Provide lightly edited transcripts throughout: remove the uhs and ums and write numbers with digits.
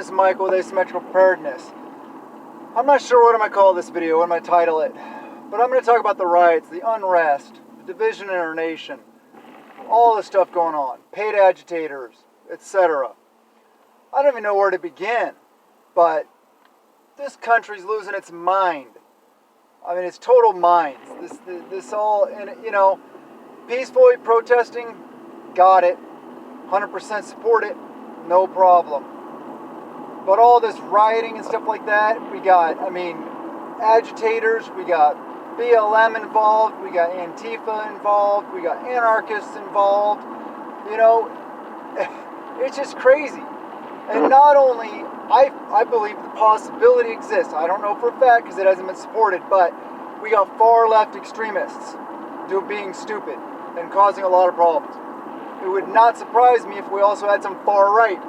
this is Michael with Asymmetrical Preparedness. I'm not sure what I'm going to call this video, what I'm going to title it, but I'm going to talk about the riots, the unrest, the division in our nation, all the stuff going on, paid agitators, etc. I don't even know where to begin, but this country's losing its mind. I mean, it's total minds. This all, and peacefully protesting, got it. 100% support it, no problem. But all this rioting and stuff like that, we got, agitators, we got BLM involved, we got Antifa involved, we got anarchists involved. It's just crazy. And not only, I believe the possibility exists, I don't know for a fact because it hasn't been supported, but we got far left extremists being stupid and causing a lot of problems. It would not surprise me if we also had some far right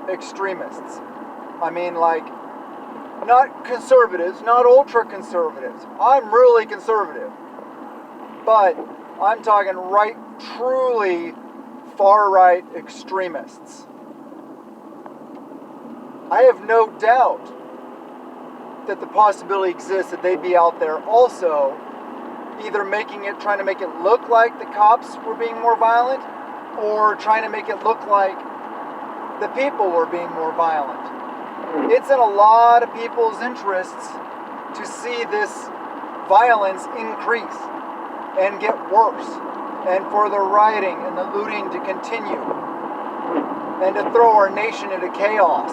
extremists. Not conservatives, not ultra conservatives. I'm really conservative. But I'm talking truly far right extremists. I have no doubt that the possibility exists that they'd be out there also either trying to make it look like the cops were being more violent or trying to make it look like the people were being more violent. It's in a lot of people's interests to see this violence increase and get worse, and for the rioting and the looting to continue, and to throw our nation into chaos.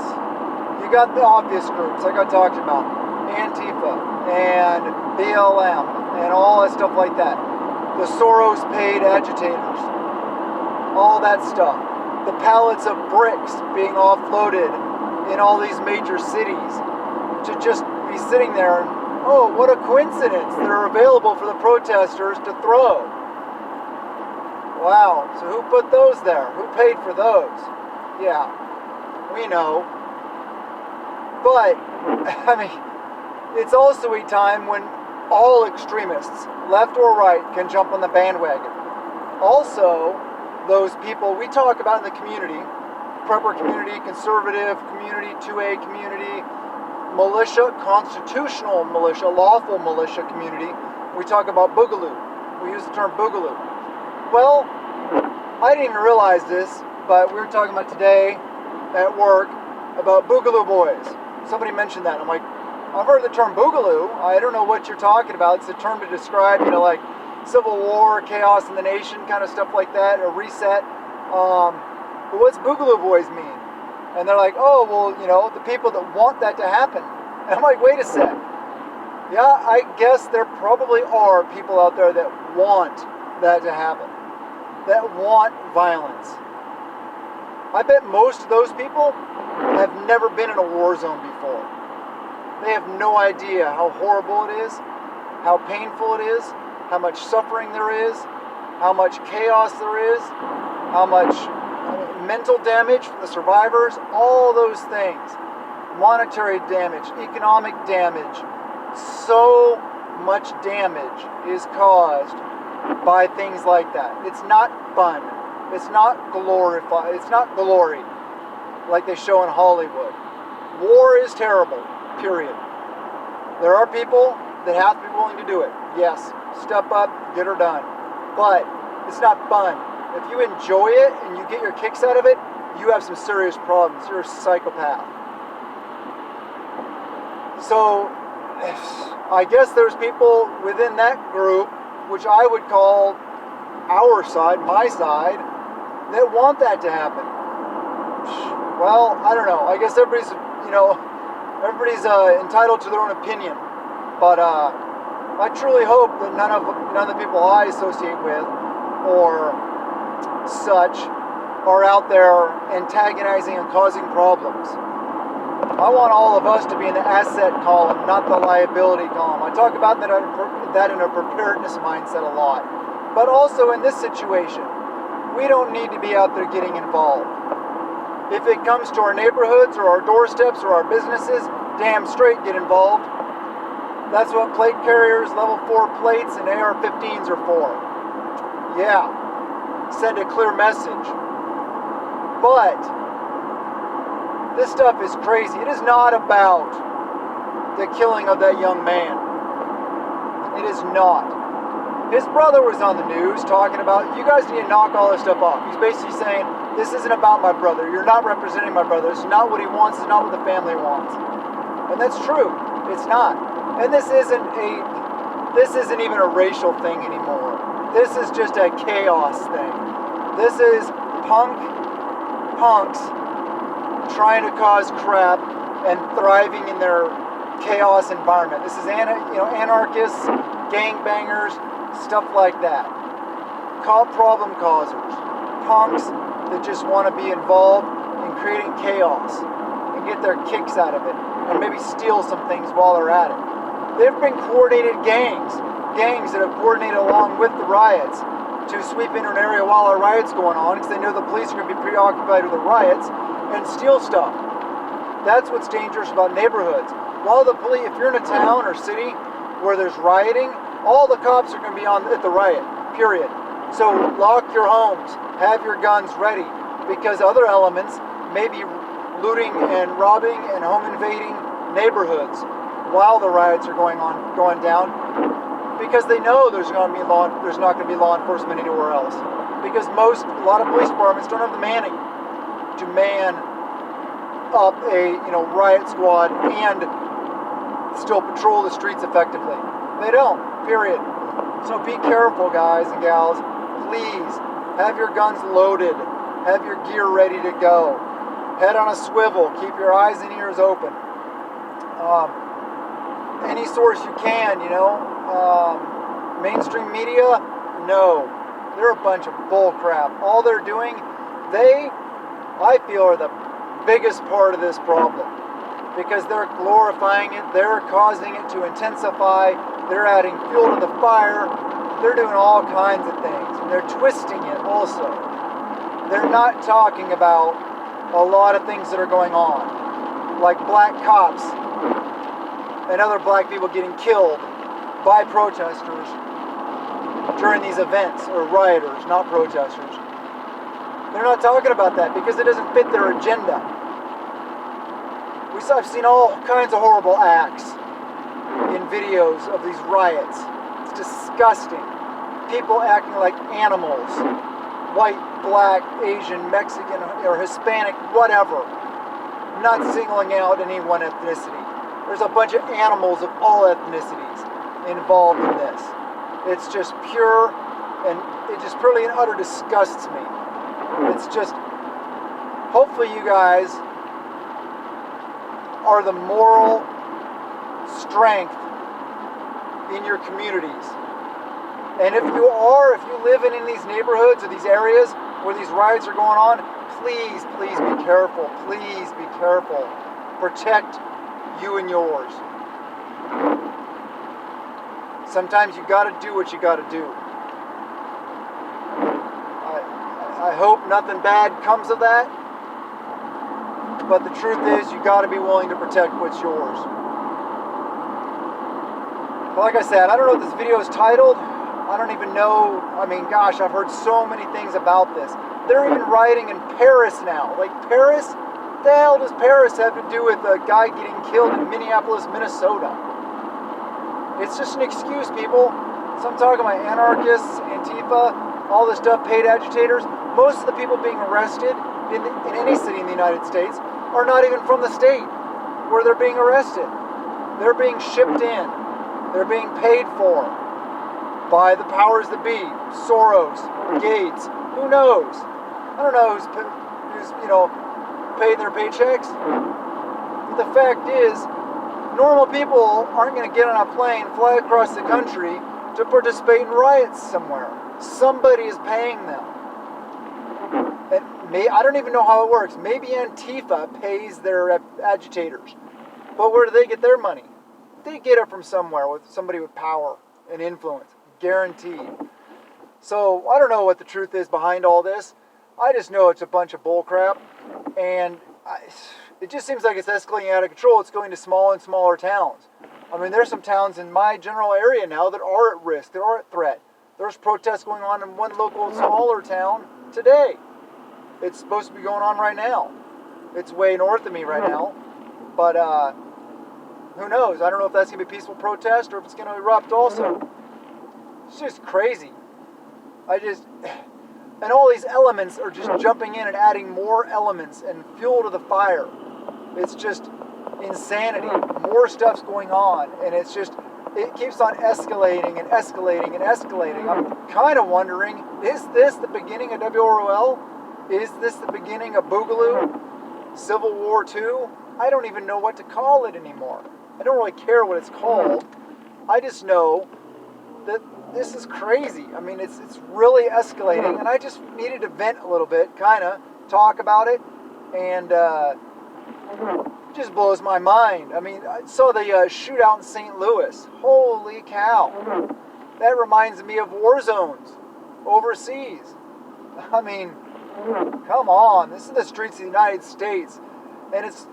You got the obvious groups, like I talked about, Antifa and BLM and all that stuff like that. The Soros-paid agitators, all that stuff. The pallets of bricks being offloaded in all these major cities to just be sitting there and, oh, what a coincidence, they're available for the protesters to throw. Wow, so who put those there? Who paid for those? Yeah, we know. But, it's also a time when all extremists, left or right, can jump on the bandwagon. Also, those people we talk about in the community, prepper community, conservative community, 2A community, militia, constitutional militia, lawful militia community, we talk about boogaloo. We use the term boogaloo. Well, I didn't even realize this, but we were talking about today at work about boogaloo boys. Somebody mentioned that. I'm like, I've heard the term boogaloo. I don't know what you're talking about. It's a term to describe, like civil war, chaos in the nation, kind of stuff like that, a reset. But what's boogaloo boys mean? And they're like, oh, well, the people that want that to happen. And I'm like, wait a sec. Yeah, I guess there probably are people out there that want that to happen, that want violence. I bet most of those people have never been in a war zone before. They have no idea how horrible it is, how painful it is, how much suffering there is, how much chaos there is, how much mental damage from the survivors, all those things. Monetary damage, economic damage. So much damage is caused by things like that. It's not fun. It's not glorified. It's not glory like they show in Hollywood. War is terrible, period. There are people that have to be willing to do it. Yes, step up, get her done. But it's not fun. If you enjoy it and you get your kicks out of it, you have some serious problems. You're a psychopath. So, I guess there's people within that group, which I would call our side, my side, that want that to happen. Well, I don't know. I guess everybody's entitled to their own opinion. But I truly hope that none of the people I associate with or such are out there antagonizing and causing problems. I want all of us to be in the asset column, not the liability column. I talk about that in a preparedness mindset a lot. But also in this situation, we don't need to be out there getting involved. If it comes to our neighborhoods or our doorsteps or our businesses, damn straight get involved. That's what plate carriers, level 4 plates, and AR-15s are for. Yeah, send a clear message. But This stuff is crazy. It is not about the killing of that young man. It is not. His brother was on the news talking about, you guys need to knock all this stuff off. He's basically saying, this isn't about my brother. You're not representing my brother. This is not what he wants. It's not what the family wants. And that's true. It's not. And this isn't even a racial thing anymore. This is just a chaos thing. This is punks trying to cause crap and thriving in their chaos environment. This is anarchists, gangbangers, stuff like that. Problem causers. Punks that just want to be involved in creating chaos and get their kicks out of it and maybe steal some things while they're at it. There have been coordinated gangs that have coordinated along with the riots to sweep into an area while a riot's going on because they know the police are going to be preoccupied with the riots and steal stuff. That's what's dangerous about neighborhoods. While the police, if you're in a town or city where there's rioting, all the cops are going to be at the riot, period. So lock your homes, have your guns ready, because other elements may be looting and robbing and home invading neighborhoods while the riots are going down, because they know there's not going to be law enforcement anywhere else. Because a lot of police departments don't have the manning to man up a riot squad and still patrol the streets effectively. They don't, period. So be careful, guys and gals. Please have your guns loaded, have your gear ready to go, head on a swivel, keep your eyes and ears open. Any source you can, mainstream media, no, they're a bunch of bull crap. All they're doing, I feel, are the biggest part of this problem, because they're glorifying it, they're causing it to intensify, they're adding fuel to the fire, they're doing all kinds of things, and they're twisting it also. They're not talking about a lot of things that are going on, like black cops and other black people getting killed by protesters during these events, or rioters, not protesters. They're not talking about that because it doesn't fit their agenda. I've seen all kinds of horrible acts in videos of these riots. It's disgusting. People acting like animals. White, black, Asian, Mexican, or Hispanic, whatever. I'm not singling out any one ethnicity. There's a bunch of animals of all ethnicities involved in this. It's just pure, and it just really and utter disgusts me. It's just, hopefully you guys are the moral strength in your communities. And if you live in these neighborhoods or these areas where these riots are going on, please be careful. Please be careful. Protect you and yours. Sometimes you gotta do what you gotta do. I hope nothing bad comes of that. But the truth is, you got to be willing to protect what's yours. But like I said, I don't know what this video is titled. I don't even know. I mean, gosh, I've heard so many things about this. They're even rioting in Paris now. Like, Paris? What the hell does Paris have to do with a guy getting killed in Minneapolis, Minnesota? It's just an excuse, people. So I'm talking about anarchists, Antifa, all this stuff, paid agitators. Most of the people being arrested in any city in the United States are not even from the state where they're being arrested. They're being shipped in. They're being paid for by the powers that be. Soros, Gates, who knows? I don't know who's paying their paychecks. But the fact is, normal people aren't going to get on a plane, fly across the country to participate in riots somewhere. Somebody is paying them. I don't even know how it works. Maybe Antifa pays their agitators. But where do they get their money? They get it from somewhere, with somebody with power and influence. Guaranteed. So I don't know what the truth is behind all this. I just know it's a bunch of bullcrap. And it just seems like it's escalating out of control. It's going to smaller and smaller towns. I mean, there's some towns in my general area now that are at risk, that are at threat. There's protests going on in one local smaller town today. It's supposed to be going on right now. It's way north of me right now. But who knows? I don't know if that's going to be peaceful protest or if it's going to erupt also. It's just crazy. And all these elements are just jumping in and adding more elements and fuel to the fire. It's just insanity. More stuff's going on, and it keeps on escalating and escalating and escalating. I'm kind of wondering, is this the beginning of WROL? Is this the beginning of Boogaloo? Civil War II? I don't even know what to call it anymore. I don't really care what it's called. I just know that this is crazy. I mean, it's really escalating, and I just needed to vent a little bit, kind of talk about it, and it just blows my mind. I mean, I saw the shootout in St. Louis. Holy cow. That reminds me of war zones overseas. I mean, come on. This is the streets of the United States. And it's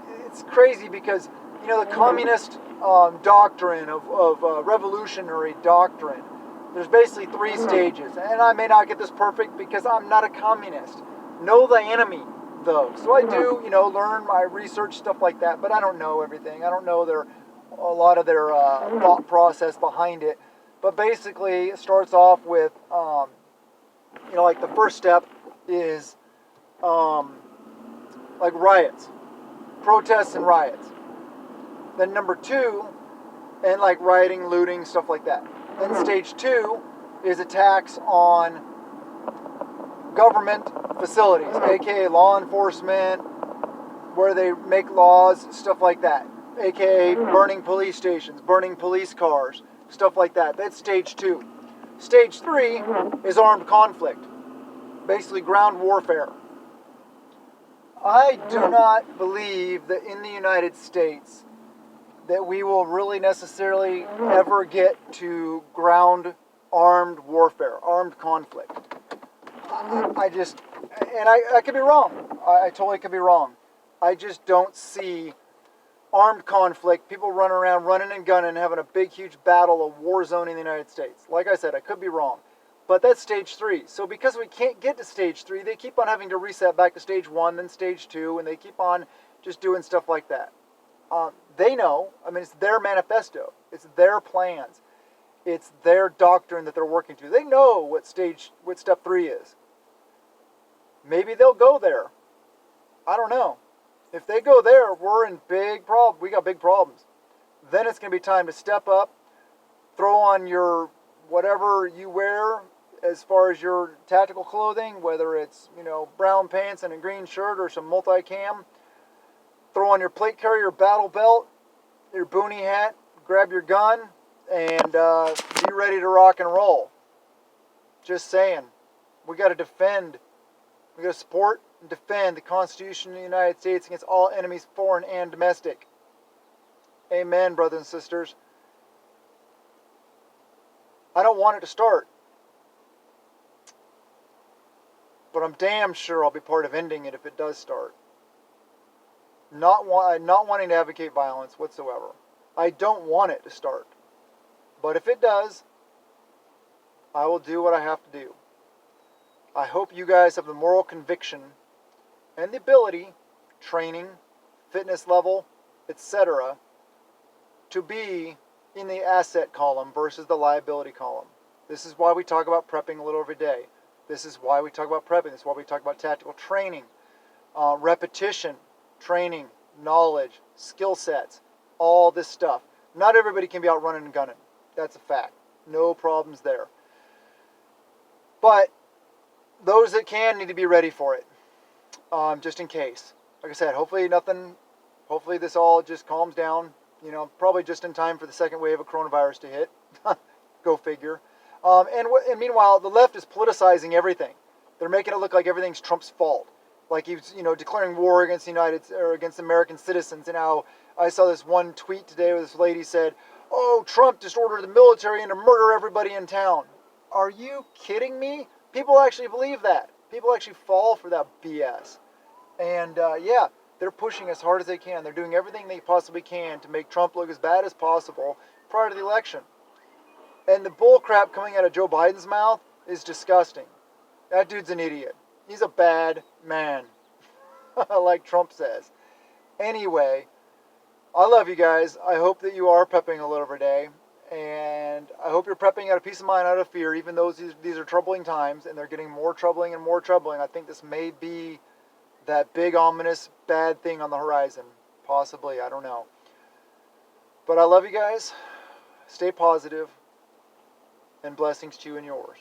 crazy because, you know, the communist doctrine of revolutionary doctrine, there's basically 3 stages. And I may not get this perfect because I'm not a communist. Know the enemy, though. So I do, you know, learn my research, stuff like that, but I don't know everything. I don't know a lot of their thought process behind it. But basically, it starts off with, you know, like the first step is like riots, protests and riots. Then number 2, and like rioting, looting, stuff like that. Then stage 2 is attacks on government facilities, aka law enforcement, where they make laws, stuff like that, aka burning police stations, burning police cars, stuff like that. That's stage 2. Stage 3 is armed conflict, basically ground warfare. I do not believe that in the United States that we will really necessarily ever get to ground armed warfare, armed conflict. I could be wrong. I totally could be wrong. I just don't see armed conflict, people running around, running and gunning, having a big, huge battle, a war zone in the United States. Like I said, I could be wrong. But that's stage 3. So because we can't get to stage 3, they keep on having to reset back to stage 1, then stage 2, and they keep on just doing stuff like that. They know, I mean, it's their manifesto. It's their plans. It's their doctrine that they're working to. They know what step 3 is. Maybe they'll go there. I don't know. If they go there, we're in big problems. We got big problems. Then it's going to be time to step up, throw on your whatever you wear as far as your tactical clothing, whether it's, you know, brown pants and a green shirt or some multicam. Throw on your plate carrier battle belt, your boonie hat, grab your gun, and be ready to rock and roll. Just saying. We got to defend. We got to support and defend the Constitution of the United States against all enemies, foreign and domestic. Amen, brothers and sisters. I don't want it to start. But I'm damn sure I'll be part of ending it if it does start. Not wanting to advocate violence whatsoever. I don't want it to start. But if it does, I will do what I have to do. I hope you guys have the moral conviction and the ability, training, fitness level, etc., to be in the asset column versus the liability column. This is why we talk about prepping a little every day. This is why we talk about prepping. This is why we talk about tactical training, repetition, training, knowledge, skill sets, all this stuff. Not everybody can be out running and gunning. That's a fact. No problems there. But those that can need to be ready for it, just in case. Like I said, hopefully this all just calms down. You know, probably just in time for the second wave of coronavirus to hit. Go figure. And meanwhile, the left is politicizing everything. They're making it look like everything's Trump's fault. Like he's, you know, declaring war against against American citizens. And now I saw this one tweet today where this lady said, "Oh, Trump just ordered the military in to murder everybody in town." Are you kidding me? People actually believe that. People actually fall for that BS. And yeah, they're pushing as hard as they can. They're doing everything they possibly can to make Trump look as bad as possible prior to the election. And the bull crap coming out of Joe Biden's mouth is disgusting. That dude's an idiot. He's a bad man. like Trump says. Anyway, I love you guys. I hope that you are prepping a little every day. And I hope you're prepping out of peace of mind, out of fear, even though these are troubling times and they're getting more troubling and more troubling. I think this may be that big, ominous, bad thing on the horizon. Possibly. I don't know. But I love you guys. Stay positive, and blessings to you and yours.